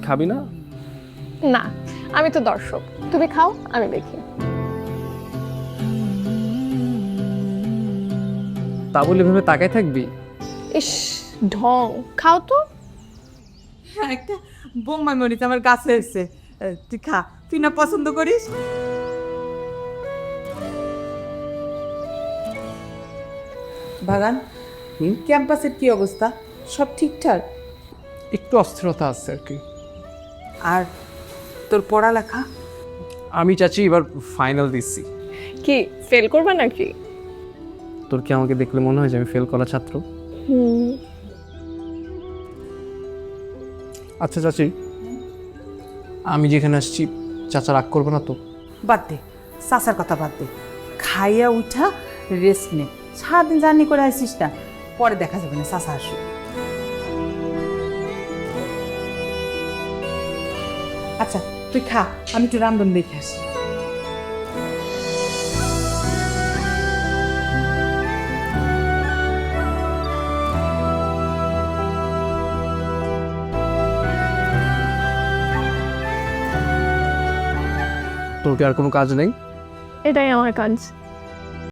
খাবি না? না, আমি তো দর্শক, তুমি খাও, আমি দেখি। তা বলে ভেবে তাকায় থাকবি? ইস, ঢং, খাও তো। একটা বোম্বাই মরিচ আমার কাছে এসছে, তুই খা, তুই না পছন্দ করিস। বাগান, ক্যাম্পাসের কি অবস্থা? সব ঠিকঠাক? একটু অস্থিরতা আছে আর কি। আর তোর পড়ালেখা? আমি চাচি এবার ফাইনাল দিচ্ছি। কি ফেল করবে নাকি? তোর কি আমাকে দেখলে মনে হয় যে আমি ফেল করা ছাত্র? আচ্ছা চাচি, আমি যেখানে আসছি চাচা রাগ করবে না তো? বাদ দে, চাচার কথা বাদ দে, খাইয়া উঠা রেস্ট নে, সারাদিন জার্নি করে আসিস না, পরে দেখা যাবে না চাচা আসুক। আচ্ছা তুই খা, আমি একটু রান্ধন দেখে আসি। তোর কি আর কোনো কাজ নেই? এটাই আমার কাজ।